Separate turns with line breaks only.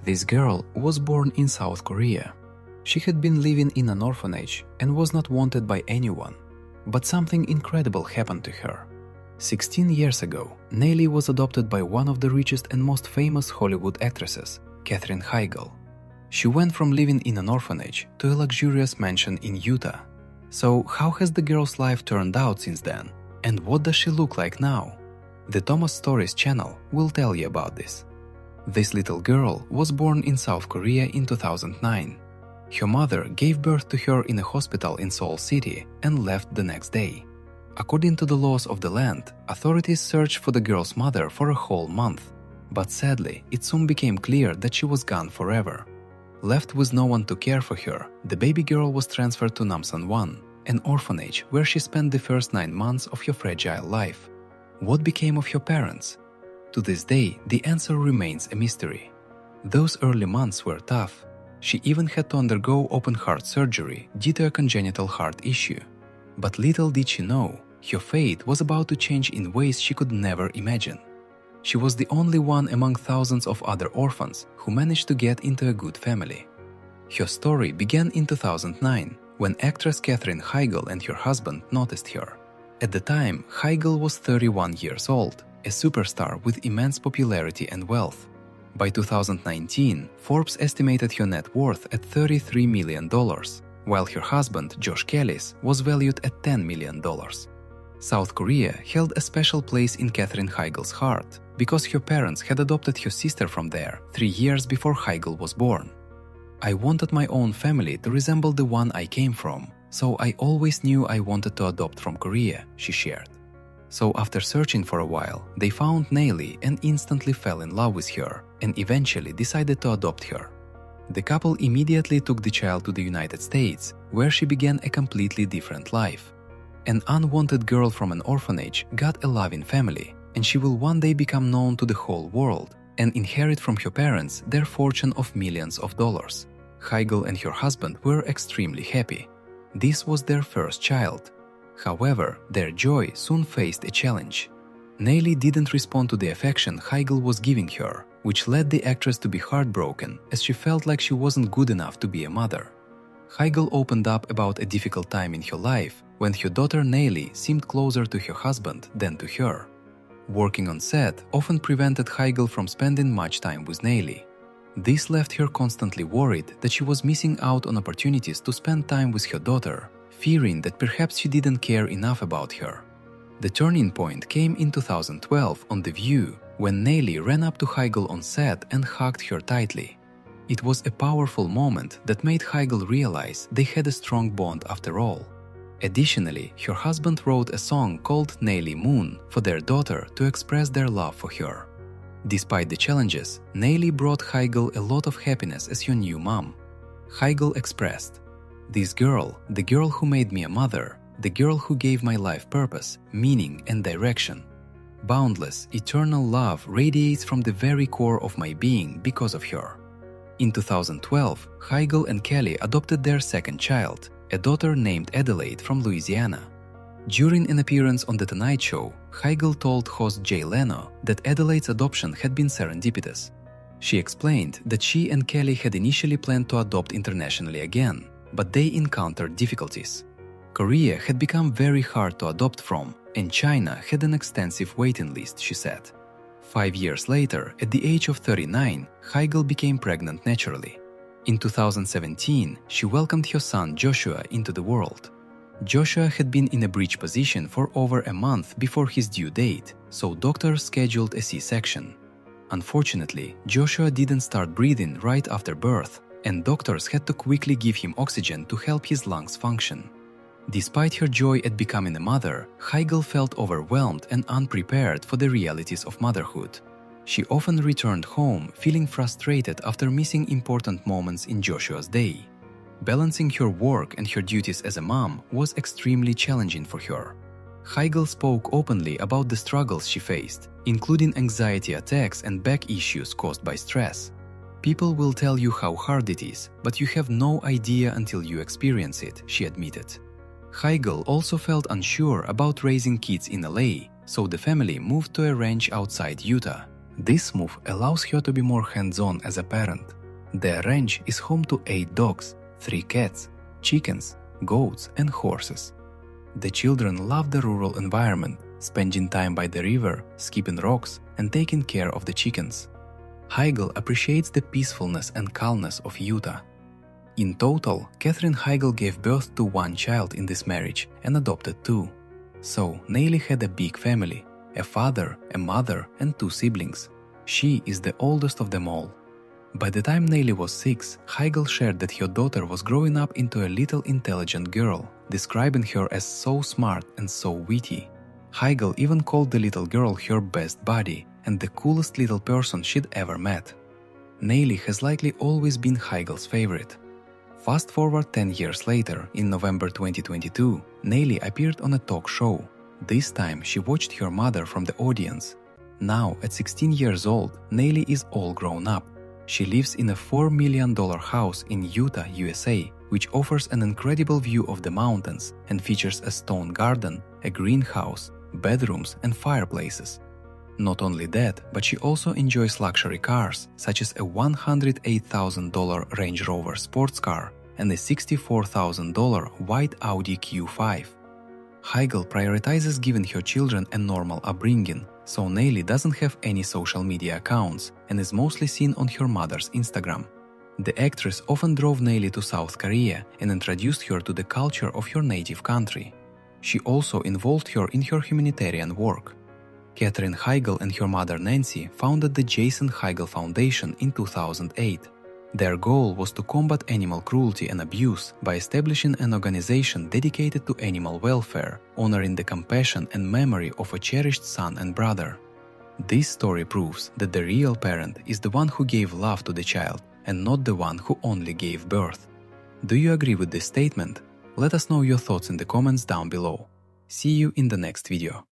This girl was born in South Korea. She had been living in an orphanage and was not wanted by anyone. But something incredible happened to her. 16 years ago, Naleigh was adopted by one of the richest and most famous Hollywood actresses, Katherine Heigl. She went from living in an orphanage to a luxurious mansion in Utah. So how has the girl's life turned out since then? And what does she look like now? The Thomas Stories channel will tell you about this. This little girl was born in South Korea in 2009. Her mother gave birth to her in a hospital in Seoul City and left the next day. According to the laws of the land, authorities searched for the girl's mother for a whole month. But sadly, it soon became clear that she was gone forever. Left with no one to care for her, the baby girl was transferred to Namsan-1, an orphanage where she spent the first 9 months of her fragile life. What became of her parents? To this day, the answer remains a mystery. Those early months were tough. She even had to undergo open-heart surgery due to a congenital heart issue. But little did she know, her fate was about to change in ways she could never imagine. She was the only one among thousands of other orphans who managed to get into a good family. Her story began in 2009, when actress Katherine Heigl and her husband noticed her. At the time, Heigl was 31 years old, a superstar with immense popularity and wealth. By 2019, Forbes estimated her net worth at $33 million, while her husband, Josh Kelly's, was valued at $10 million. South Korea held a special place in Katherine Heigl's heart because her parents had adopted her sister from there 3 years before Heigl was born. "I wanted my own family to resemble the one I came from, so I always knew I wanted to adopt from Korea," she shared. So after searching for a while, they found Naleigh and instantly fell in love with her and eventually decided to adopt her. The couple immediately took the child to the United States, where she began a completely different life. An unwanted girl from an orphanage got a loving family, and she will one day become known to the whole world and inherit from her parents their fortune of millions of dollars. Heigl and her husband were extremely happy. This was their first child. However, their joy soon faced a challenge. Naleigh didn't respond to the affection Heigl was giving her, which led the actress to be heartbroken as she felt like she wasn't good enough to be a mother. Heigl opened up about a difficult time in her life when her daughter Naleigh seemed closer to her husband than to her. Working on set often prevented Heigl from spending much time with Naleigh. This left her constantly worried that she was missing out on opportunities to spend time with her daughter, fearing that perhaps she didn't care enough about her. The turning point came in 2012 on The View, when Naleigh ran up to Heigl on set and hugged her tightly. It was a powerful moment that made Heigl realize they had a strong bond after all. Additionally, her husband wrote a song called Naleigh Moon for their daughter to express their love for her. Despite the challenges, Naleigh brought Heigl a lot of happiness as her new mom. Heigl expressed, "This girl, the girl who made me a mother, the girl who gave my life purpose, meaning and direction. Boundless, eternal love radiates from the very core of my being because of her." In 2012, Heigl and Kelly adopted their second child, a daughter named Adelaide from Louisiana. During an appearance on The Tonight Show, Heigl told host Jay Leno that Adelaide's adoption had been serendipitous. She explained that she and Kelly had initially planned to adopt internationally again, but they encountered difficulties. Korea had become very hard to adopt from, and China had an extensive waiting list, she said. 5 years later, at the age of 39, Heigl became pregnant naturally. In 2017, she welcomed her son Joshua into the world. Joshua had been in a breech position for over a month before his due date, so doctors scheduled a C-section. Unfortunately, Joshua didn't start breathing right after birth, and doctors had to quickly give him oxygen to help his lungs function. Despite her joy at becoming a mother, Heigl felt overwhelmed and unprepared for the realities of motherhood. She often returned home feeling frustrated after missing important moments in Joshua's day. Balancing her work and her duties as a mom was extremely challenging for her. Heigl spoke openly about the struggles she faced, including anxiety attacks and back issues caused by stress. "People will tell you how hard it is, but you have no idea until you experience it," she admitted. Heigl also felt unsure about raising kids in LA, so the family moved to a ranch outside Utah. This move allows her to be more hands-on as a parent. Their ranch is home to 8 dogs, 3 cats, chickens, goats, and horses. The children love the rural environment, spending time by the river, skipping rocks, and taking care of the chickens. Heigl appreciates the peacefulness and calmness of Utah. In total, Katherine Heigl gave birth to 1 child in this marriage and adopted 2. So, Naleigh had a big family, a father, a mother, and 2 siblings. She is the oldest of them all. By the time Naleigh was 6, Heigl shared that her daughter was growing up into a little intelligent girl, describing her as so smart and so witty. Heigl even called the little girl her best buddy and the coolest little person she'd ever met. Naleigh has likely always been Heigl's favorite. Fast forward 10 years later, in November 2022, Naleigh appeared on a talk show. This time she watched her mother from the audience. Now, at 16 years old, Naleigh is all grown up. She lives in a $4 million house in Utah, USA, which offers an incredible view of the mountains and features a stone garden, a greenhouse, bedrooms, and fireplaces. Not only that, but she also enjoys luxury cars, such as a $108,000 Range Rover sports car and a $64,000 white Audi Q5. Heigl prioritizes giving her children a normal upbringing, so Naleigh doesn't have any social media accounts and is mostly seen on her mother's Instagram. The actress often drove Naleigh to South Korea and introduced her to the culture of her native country. She also involved her in her humanitarian work. Katherine Heigl and her mother Nancy founded the Jason Heigl Foundation in 2008. Their goal was to combat animal cruelty and abuse by establishing an organization dedicated to animal welfare, honoring the compassion and memory of a cherished son and brother. This story proves that the real parent is the one who gave love to the child and not the one who only gave birth. Do you agree with this statement? Let us know your thoughts in the comments down below. See you in the next video.